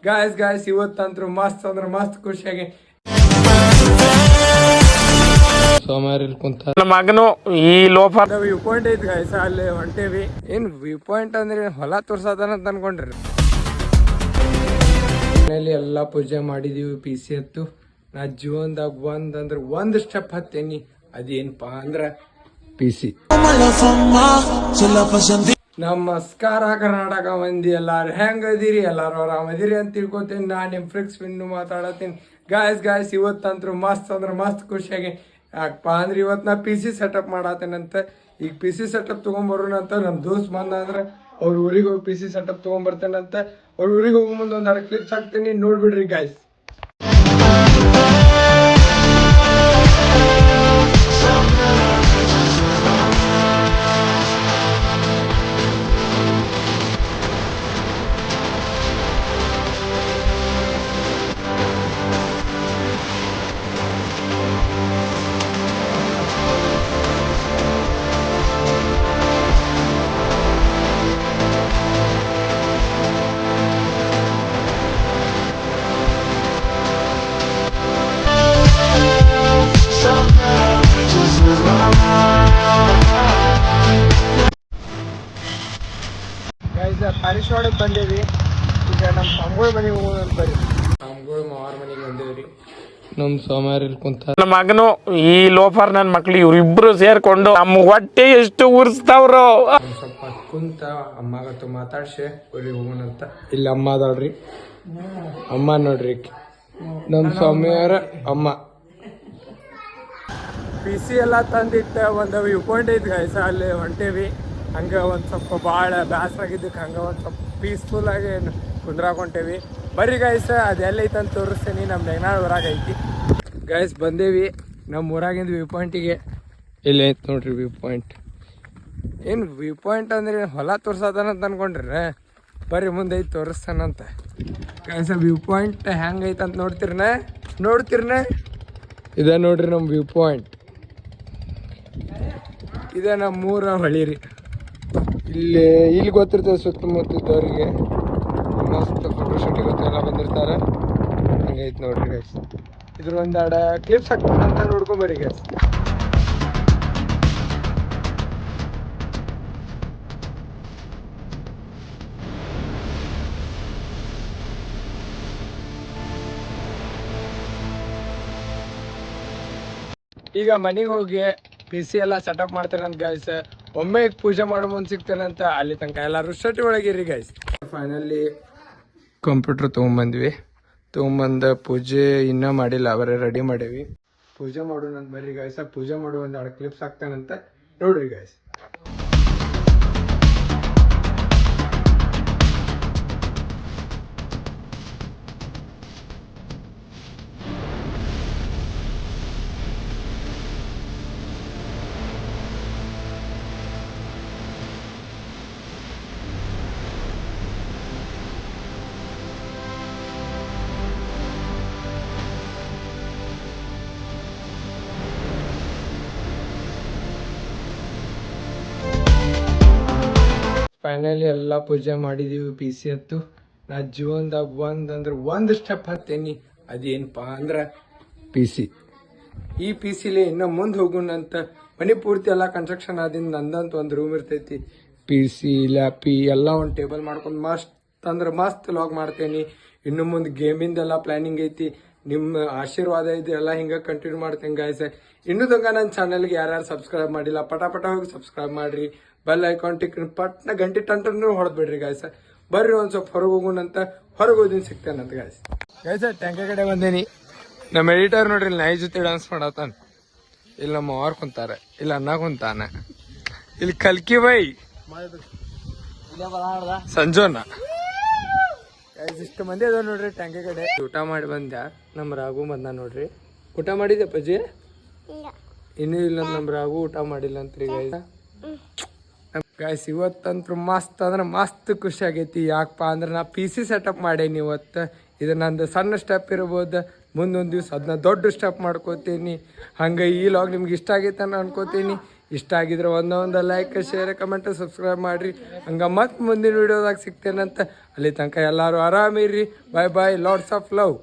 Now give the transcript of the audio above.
Guys ಇವತ್ತಂತ್ರು ಮಸ್ತ್ ಅಂದ್ರೆ ಮಸ್ತ್ ಖುಷಿಯಾಗಿ ಸೋಮಾರಿಲ್ ಕುಂತ ನಮ್ಮ ಮಗನು ಈ ಲೋಫರ್ ವ್ಯೂ ಪಾಯಿಂಟ್ ಐತಿ ಗಾಯ್ಸ್, ಅಲ್ಲಿ ಹೊಂಟೇವಿ. ಏನ್ ವ್ಯೂ ಪಾಯಿಂಟ್ ಅಂದ್ರೆ ಹೊಲ ತೋರ್ಸೋದನ್ನ ಅನ್ಕೊಂಡ್ರಿ. ಮನೇಲಿ ಎಲ್ಲಾ ಪೂಜೆ ಮಾಡಿದೀವಿ. PC ಹತ್ತು ನಾ ಜೀವನದಾಗ ಒಂದ್ ಸ್ಟೆಪ್ ಹತ್ತೇನಿ. ಅದೇನಪ್ಪಾ ಅಂದ್ರ PC. ನಮಸ್ಕಾರ ಕರ್ನಾಟಕ ಮಂದಿ, ಎಲ್ಲಾರು ಹೆಂಗದಿರಿ? ಎಲ್ಲಾರು ಆರಾಮದಿರಿ ಅಂತ ತಿಳ್ಕೊತೀನಿ. ನಾನು ನಿಮ್ ಫ್ರಿಕ್ಸ್ ವಿನ್ನು ಮಾತಾಡತ್ತೀನಿ. ಗಾಯ್ಸ್ ಇವತ್ತಂತ್ರು ಮಸ್ತ್ ಅಂದ್ರೆ ಮಸ್ತ್ ಖುಷಿಯಾಗಿ. ಯಾಕಪ್ಪ ಅಂದ್ರೆ ಇವತ್ತು ನಾ PC ಸೆಟಪ್ ಮಾಡತ್ತೇನಂತ. ಈಗ PC ಸೆಟಪ್ ತಗೊಂಡ್ಬರೋಣಂತ ನಮ್ ದೋಸ್ತ್ ಬಂದ ಅಂದ್ರೆ ಅವ್ರ ಊರಿಗೆ ಹೋಗಿ PC ಸೆಟಪ್ ತಗೊಂಡ್ಬರ್ತೇನಂತ. ಅವ್ರ ಊರಿಗೆ ಹೋಗೋ ಮುಂದೆ ಒಂದ್ 2 ಕ್ಲಿಪ್ಸ್ ಹಾಕ್ತೀನಿ, ನೋಡ್ಬಿಡ್ರಿ ಗಾಯ್ಸ್. ಪಾರಿಶ್ವಾಡಕ್ಕೆ ಬಂದೇವಿ. ಈಗ ನಮ್ಮ ಪಾಮ್ಗೋಳ್ ಮನೆಗೆ ಹೋಗೋಣ ಬರ್ರಿ. ಪಾಮ್ಗೋಳ್ ಮಾವಾರ ಮನೆಗೆ ಬಂದೇವ್ರಿ. ನಮ್ ಸೋಮಾರಿಲ್ ಕುಂತ ನಮ್ಮ ಮಗನು ಈ ಲೋಫರ್ ನನ್ನ ಮಕ್ಳು ಇವ್ರಿಬ್ರು ಸೇರ್ಕೊಂಡು ನಮ್ಮ ಹೊಟ್ಟೆ ಎಷ್ಟು ಉರ್ಸ್ತಾವ್ರು. ಸ್ವಲ್ಪ ಕುಂತ ಅಮ್ಮಗತ್ತು ಮಾತಾಡ್ಸಿ ಊರಿಗೆ ಹೋಗೋಣಂತ. ಇಲ್ಲಿ ಅಮ್ಮ ಅದಾಳ್ರಿ, ಅಮ್ಮ ನೋಡ್ರಿ, ನಮ್ ಸ್ವಾಮಿಯವರ ಅಮ್ಮ. PC ಎಲ್ಲ ತಂದಿಟ್ಟ ಒಂದು ವ್ಯೂ ಪಾಯಿಂಟ್ ಐತಿ ಗಾಯ್ಸ, ಅಲ್ಲಿ ಹೊಂಟೇವಿ. ಹಂಗೆ ಒಂದು ಸ್ವಲ್ಪ ಭಾಳ ಬೇಸರ ಆಗಿದ್ದಕ್ಕೆ ಹಂಗೆ ಒಂದು ಸ್ವಲ್ಪ ಪೀಸ್ಫುಲ್ ಆಗಿ ಕುಂದ್ರಾಕೊಂಟೇವಿ. ಬರ್ರಿ ಗಾಯ್ಸ, ಅದು ಎಲ್ಲೈತೆ ಅಂತ ತೋರಿಸ್ತೀನಿ. ನಮ್ಮ ನೆಗ್ನಾಳ್ ಊರಾಗ ಐತಿ ಗಾಯ್ಸ್. ಬಂದೇವಿ ನಮ್ಮ ಊರಾಗಿಂದ ವ್ಯೂ ಪಾಯಿಂಟಿಗೆ. ಇಲ್ಲಿ ಐತೆ ನೋಡ್ರಿ ವ್ಯೂ ಪಾಯಿಂಟ್. ಏನು ವ್ಯೂ ಪಾಯಿಂಟ್ ಅಂದ್ರೆ ಹೊಲ ತೋರ್ಸೋದನಂತ ಅನ್ಕೊಂಡ್ರಿ. ಬರ್ರಿ ಮುಂದೆ ಐತಿ ತೋರಿಸ್ತಾನಂತ ಗಾಯ್ಸ. ವ್ಯೂ ಪಾಯಿಂಟ್ ಹೆಂಗೆ ಐತೆ ಅಂತ ನೋಡ್ತಿರ್ನ. ಇದೇ ನೋಡ್ರಿ ನಮ್ಮ ವ್ಯೂ ಪಾಯಿಂಟ್. ಇದೇ ನಮ್ಮೂರ ಹೊಳಿ ರೀ. ಇಲ್ಲಿ ಗೊತ್ತಿರ್ತದೆ ಸುತ್ತಮುತ್ತಿದ್ದವ್ರಿಗೆ ಮಸ್ತ್ ಫೋಟೋಶೂಟಿಗೆ ಗೊತ್ತೆಲ್ಲ ಬಂದಿರ್ತಾರೆ. ಹಂಗೈತೆ ನೋಡ್ರಿ ಗೈಸ್. ಇದ್ರ ಒಂದೆರಡು ಕ್ಲಿಪ್ಸ್ ಹಾಕ್ಬೇಕಂತ ನೋಡ್ಕೊಂಬರಿ ಗೈಸ್. ಈಗ ಮನೆಗೆ ಹೋಗಿ PC ಎಲ್ಲ ಸೆಟಪ್ ಮಾಡ್ತಾರಂತ ಗಾಯ್ಸ್. ಒಮ್ಮೆ ಪೂಜೆ ಮಾಡೋ ಮುಂದೆ ಸಿಗ್ತಾರಂತ. ಅಲ್ಲಿ ತನಕ ಎಲ್ಲರೂ ಸ್ಟಡಿ ಒಳಗಿರಿ ಗೈಸ್. ಫೈನಲಿ ಕಂಪ್ಯೂಟರ್ ತೊಗೊಂಬಂದು ಪೂಜೆ ಇನ್ನೂ ಮಾಡಿಲ್ಲ, ಅವರೇ ರೆಡಿ ಮಾಡೇವಿ. ಪೂಜೆ ಮಾಡೋಣ ಬರ್ರಿ ಗಾಯ್ಸ. ಪೂಜೆ ಮಾಡೋ ಒಂದು 2 ಕ್ಲಿಪ್ಸ್ ಹಾಕ್ತಾನಂತ ನೋಡ್ರಿ ಗಾಯ್ಸ್. ಫೈನಲಿ ಎಲ್ಲ ಪೂಜೆ ಮಾಡಿದೀವಿ. PC ಹತ್ತು ನಾ ಜೀವನದಾಗ ಒಂದು ಸ್ಟೆಪ್ ಹತ್ತೇನಿ. ಅದೇನಪ್ಪಾ ಅಂದ್ರೆ PC. ಈ PCಲಿ ಇನ್ನೂ ಮುಂದೆ ಹೋಗೋಣಂತ. ಮನೆ ಪೂರ್ತಿ ಎಲ್ಲ ಕನ್ಸ್ಟ್ರಕ್ಷನ್ ಆದಿಂದ ನಂದಂತ ಒಂದು ರೂಮ್ ಇರ್ತೈತಿ. PC ಲ್ಯಾಪಿ ಎಲ್ಲ ಒಂದು ಟೇಬಲ್ ಮಾಡ್ಕೊಂಡು ಮಸ್ತ್ ಲಾಗ್ ಮಾಡ್ತೇನೆ. ಇನ್ನು ಮುಂದೆ ಗೇಮಿಂದೆಲ್ಲ ಪ್ಲಾನಿಂಗ್ ಐತಿ. ನಿಮ್ಮ ಆಶೀರ್ವಾದ ಇದೆ, ಎಲ್ಲ ಹಿಂಗೆ ಕಂಟಿನ್ಯೂ ಮಾಡ್ತೇನೆ ಗಾಯ್ಸ್. ಇನ್ನೂ ತನಕ ನನ್ನ ಚಾನಲ್ಗೆ ಯಾರ್ಯಾರು ಸಬ್ಸ್ಕ್ರೈಬ್ ಮಾಡಿಲ್ಲ ಪಟ ಹೋಗಿ ಸಬ್ಸ್ಕ್ರೈಬ್ ಮಾಡ್ರಿ. ಬೆಲ್ ಐಕಾನ್ ಟಿಕ್ ಪಟ್ನ ಗಂಟೆ ಟಂಟನ್ನು ಹೊಡೆದ್ಬಿಡ್ರಿ ಗಾಯ್ಸ. ಬರ್ರಿ ಒಂದು ಸ್ವಲ್ಪ ಹೊರಗೆ ಹೋಗೋಣಂತ. ಹೊರಗೆ ಹೋದಿನ ಸಿಗ್ತೇನಂತ ಗಾಯ್ಸ್. ಟ್ಯಾಂಕ ಕಡೆ ಬಂದೇನಿ. ನಮ್ಮ ಎಡಿಟರ್ ನೋಡ್ರಿ ನಾಯಿ ಜೊತೆ ಡಾನ್ಸ್ ಮಾಡತ್ತಾನ. ಇಲ್ಲಿ ನಮ್ಮ ಅವ್ರು ಕುಂತಾರೆ, ಇಲ್ಲಿ ಅನ್ನ ಕುಂತಾನ, ಇಲ್ಲಿ ಕಲ್ಕಿ ಬೈ ಸಂಜೋನ. ಇಷ್ಟು ಮಂದಿ ಅದಾವ ನೋಡ್ರಿ ಟ್ಯಾಂಕ ಕಡೆ. ಊಟ ಮಾಡಿ ಬಂದ್ಯಾ? ನಮ್ಮ ರಾಘು ಬಂದ ನೋಡ್ರಿ. ಊಟ ಮಾಡಿದ್ದೆ ಪಜ್ಜಿ? ಇನ್ನೂ ಇಲ್ಲ, ನಮ್ಮ ರಾಘು ಊಟ ಮಾಡಿಲ್ಲ ಅಂತ್ರಿ ಗಾಯ್ಸ್. ಇವತ್ತಂತ್ರು ಮಸ್ತ್ ಅಂದ್ರೆ ಮಸ್ತ್ ಖುಷಿ ಆಗೈತಿ. ಯಾಕಪ್ಪ ಅಂದ್ರೆ ನಾ PC ಸೆಟಪ್ ಮಾಡೇನಿ ಇವತ್ತು. ಇದು ನಂದು ಸಣ್ಣ ಸ್ಟೆಪ್ ಇರ್ಬೋದು, ಮುಂದೊಂದು ದಿವ್ಸ ಅದನ್ನ ದೊಡ್ಡ ಸ್ಟೆಪ್ ಮಾಡ್ಕೋತೀನಿ. ಹಂಗೆ ಈ ಲಾಗ್ ನಿಮ್ಗೆ ಇಷ್ಟ ಆಗೈತೆ ಅನ್ಕೋತೀನಿ. ಇಷ್ಟ ಆಗಿದ್ರೆ ಒಂದೊಂದು ಲೈಕ್ ಶೇರ್ ಕಮೆಂಟ್ ಸಬ್ಸ್ಕ್ರೈಬ್ ಮಾಡಿರಿ. ಹಂಗೆ ಮತ್ತೆ ಮುಂದಿನ ವೀಡಿಯೋದಾಗ ಸಿಗ್ತೇನಂತ. ಅಲ್ಲಿ ತನಕ ಎಲ್ಲರೂ ಆರಾಮಿರ್ರಿ. Bye bye. Lots of love.